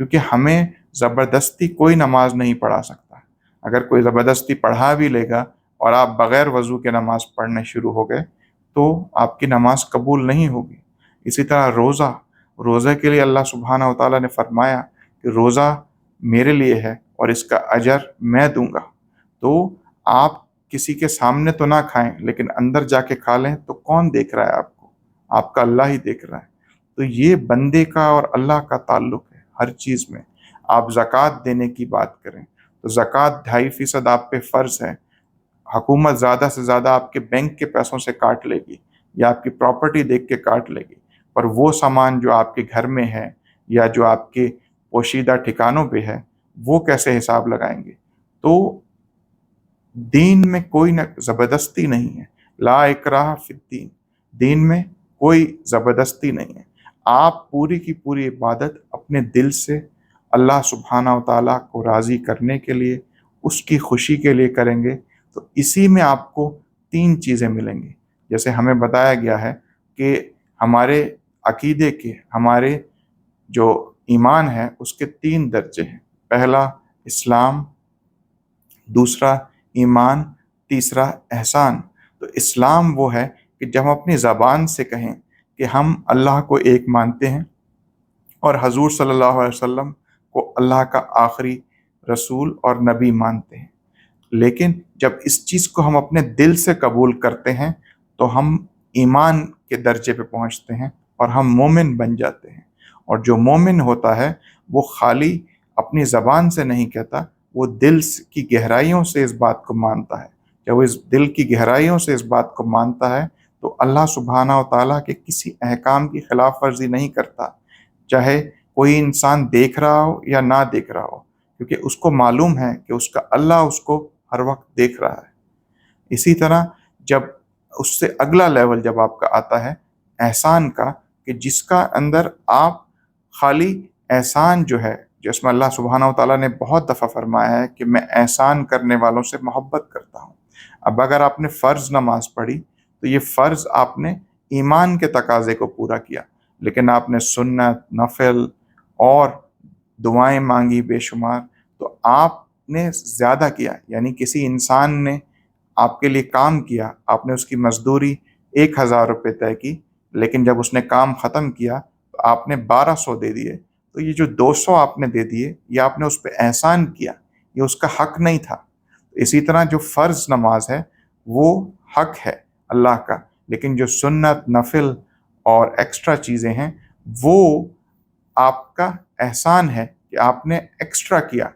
کیونکہ ہمیں زبردستی کوئی نماز نہیں پڑھا سکتا۔ اگر کوئی زبردستی پڑھا بھی لے گا اور آپ بغیر وضو کے نماز پڑھنے شروع ہو گئے تو آپ کی نماز قبول نہیں ہوگی۔ اسی طرح روزہ کے لیے اللہ سبحانہ و تعالیٰ نے فرمایا کہ روزہ میرے لیے ہے اور اس کا اجر میں دوں گا۔ تو آپ کسی کے سامنے تو نہ کھائیں، لیکن اندر جا کے کھا لیں تو کون دیکھ رہا ہے آپ کو؟ آپ کا اللہ ہی دیکھ رہا ہے۔ تو یہ بندے کا اور اللہ کا تعلق ہے ہر چیز میں۔ آپ زکوٰۃ دینے کی بات کریں تو زکوٰۃ 2.5% آپ پہ فرض ہے۔ حکومت زیادہ سے زیادہ آپ کے بینک کے پیسوں سے کاٹ لے گی یا آپ کی پراپرٹی دیکھ کے کاٹ لے گی، پر وہ سامان جو آپ کے گھر میں ہے یا جو آپ کے پوشیدہ ٹھکانوں پہ ہے وہ کیسے حساب لگائیں گے؟ تو دین میں کوئی زبردستی نہیں ہے، لا اکراہ فی الدین، دین میں کوئی زبردستی نہیں ہے۔ آپ پوری کی پوری عبادت اپنے دل سے اللہ سبحانہ و تعالیٰ کو راضی کرنے کے لیے، اس کی خوشی کے لیے کریں گے تو اسی میں آپ کو 3 چیزیں ملیں گی۔ جیسے ہمیں بتایا گیا ہے کہ ہمارے عقیدے کے، ہمارے جو ایمان ہے اس کے 3 درجے ہیں۔ پہلا اسلام، دوسرا ایمان، تیسرا احسان۔ تو اسلام وہ ہے کہ جب ہم اپنی زبان سے کہیں کہ ہم اللہ کو ایک مانتے ہیں اور حضور صلی اللہ علیہ وسلم کو اللہ کا آخری رسول اور نبی مانتے ہیں، لیکن جب اس چیز کو ہم اپنے دل سے قبول کرتے ہیں تو ہم ایمان کے درجے پہ پہنچتے ہیں اور ہم مومن بن جاتے ہیں۔ اور جو مومن ہوتا ہے وہ خالی اپنی زبان سے نہیں کہتا، وہ دل کی گہرائیوں سے اس بات کو مانتا ہے۔ جب وہ اس دل کی گہرائیوں سے اس بات کو مانتا ہے تو اللہ سبحانہ و تعالیٰ کے کسی احکام کی خلاف ورزی نہیں کرتا، چاہے کوئی انسان دیکھ رہا ہو یا نہ دیکھ رہا ہو، کیونکہ اس کو معلوم ہے کہ اس کا اللہ اس کو ہر وقت دیکھ رہا ہے۔ اسی طرح جب اس سے اگلا لیول جب آپ کا آتا ہے احسان کا، کہ جس کا اندر آپ خالی احسان جو ہے، جس میں اللہ سبحانہ و تعالیٰ نے بہت دفعہ فرمایا ہے کہ میں احسان کرنے والوں سے محبت کرتا ہوں۔ اب اگر آپ نے فرض نماز پڑھی تو یہ فرض آپ نے ایمان کے تقاضے کو پورا کیا، لیکن آپ نے سنت، نفل اور دعائیں مانگی بے شمار، تو آپ نے زیادہ کیا۔ یعنی کسی انسان نے آپ کے لیے کام کیا، آپ نے اس کی مزدوری 1000 روپے طے کی، لیکن جب اس نے کام ختم کیا تو آپ نے 1200 دے دیے، تو یہ جو 200 آپ نے دے دیے یہ آپ نے اس پہ احسان کیا، یہ اس کا حق نہیں تھا۔ اسی طرح جو فرض نماز ہے وہ حق ہے اللہ کا، لیکن جو سنت، نفل اور ایکسٹرا چیزیں ہیں وہ آپ کا احسان ہے کہ آپ نے ایکسٹرا کیا،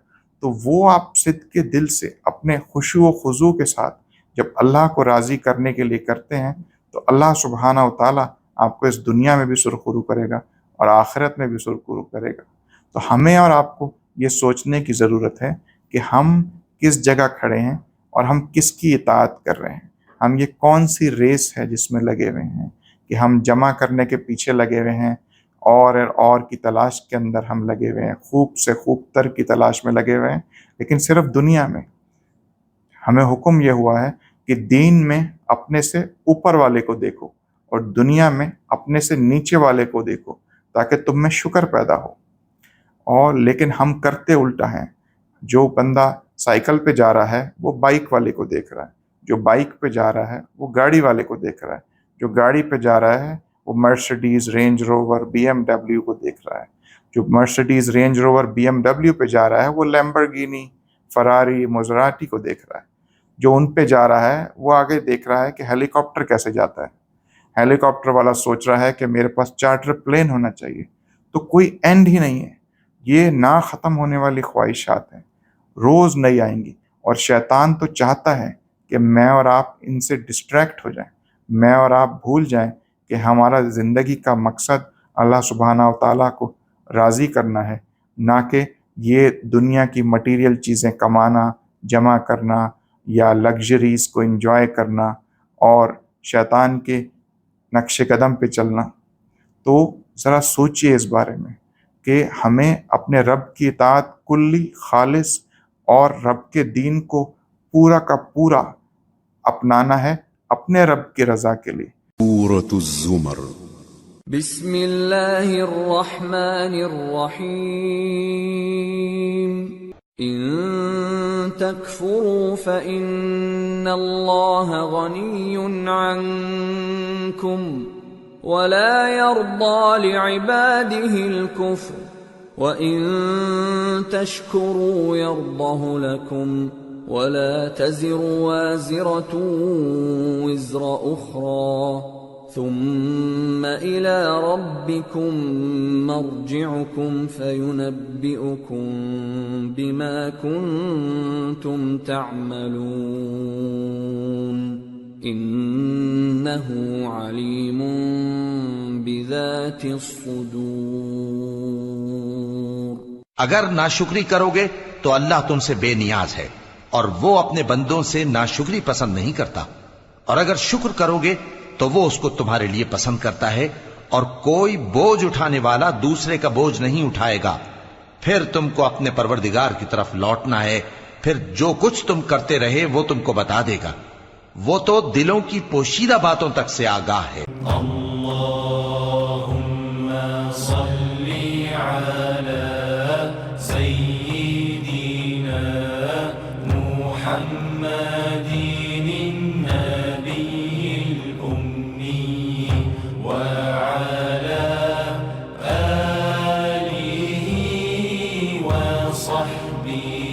تو وہ آپ صدق کے دل سے اپنے خشوع و خضوع کے ساتھ جب اللہ کو راضی کرنے کے لیے کرتے ہیں تو اللہ سبحانہ و تعالیٰ آپ کو اس دنیا میں بھی سرخرو کرے گا اور آخرت میں بھی سرخرو کرے گا۔ تو ہمیں اور آپ کو یہ سوچنے کی ضرورت ہے کہ ہم کس جگہ کھڑے ہیں اور ہم کس کی اطاعت کر رہے ہیں۔ ہم یہ کون سی ریس ہے جس میں لگے ہوئے ہیں کہ ہم جمع کرنے کے پیچھے لگے ہوئے ہیں اور کی تلاش کے اندر ہم لگے ہوئے ہیں، خوب سے خوب تر کی تلاش میں لگے ہوئے ہیں، لیکن صرف دنیا میں۔ ہمیں حکم یہ ہوا ہے کہ دین میں اپنے سے اوپر والے کو دیکھو اور دنیا میں اپنے سے نیچے والے کو دیکھو تاکہ تم میں شکر پیدا ہو۔ اور لیکن ہم کرتے الٹا ہیں۔ جو بندہ سائیکل پہ جا رہا ہے وہ بائک والے کو دیکھ رہا ہے، جو بائک پہ جا رہا ہے وہ گاڑی والے کو دیکھ رہا ہے، جو گاڑی پہ جا رہا ہے وہ Mercedes, Range Rover, B M W کو دیکھ رہا ہے، جو Mercedes, Range Rover, B M W پہ جا رہا ہے وہ لیمبرگینی، فراری، مزراٹی کو دیکھ رہا ہے۔ جو ان پہ جا رہا ہے وہ آگے دیکھ رہا ہے کہ ہیلی کاپٹر کیسے جاتا ہے، ہیلی کاپٹر والا سوچ رہا ہے کہ میرے پاس چارٹر پلین ہونا چاہیے۔ تو کوئی اینڈ ہی نہیں ہے، یہ نہ ختم ہونے والی خواہشات ہیں، روز نئی آئیں گی، اور شیطان تو چاہتا ہے کہ میں اور آپ ان سے ڈسٹریکٹ ہو جائیں، میں اور آپ بھول جائیں کہ ہمارا زندگی کا مقصد اللہ سبحانہ و تعالیٰ کو راضی کرنا ہے، نہ کہ یہ دنیا کی مٹیریل چیزیں کمانا، جمع کرنا یا لگژریز کو انجوائے کرنا اور شیطان کے نقش قدم پہ چلنا۔ تو ذرا سوچئے اس بارے میں کہ ہمیں اپنے رب کی اطاعت کلی، خالص اور رب کے دین کو پورا کا پورا اپنانا ہے اپنے رب کی رضا کے لیے۔ سورة الزمر بسم اللہ الرحمن الرحیم ان تکفروا فإن اللہ غنی عنکم ولا يرضى لعباده الكفر وَإِن تَشْكُرُوا يَرْضَهُ لَكُمْ وَلَا تَزِرُ وَازِرَةٌ وِزْرَ أُخْرَى ثُمَّ إِلَى رَبِّكُمْ مَرْجِعُكُمْ فَيُنَبِّئُكُم بِمَا كُنتُمْ تَعْمَلُونَ إِنَّهُ عَلِيمٌ بِذَاتِ الصُّدُورِ۔ اگر ناشکری کرو گے تو اللہ تم سے بے نیاز ہے اور وہ اپنے بندوں سے ناشکری پسند نہیں کرتا، اور اگر شکر کرو گے تو وہ اس کو تمہارے لیے پسند کرتا ہے، اور کوئی بوجھ اٹھانے والا دوسرے کا بوجھ نہیں اٹھائے گا۔ پھر تم کو اپنے پروردگار کی طرف لوٹنا ہے، پھر جو کچھ تم کرتے رہے وہ تم کو بتا دے گا، وہ تو دلوں کی پوشیدہ باتوں تک سے آگاہ ہے۔ اللہم صلی علی سیدنا محمد النبی الأمی وعلی آلہ وصحبہ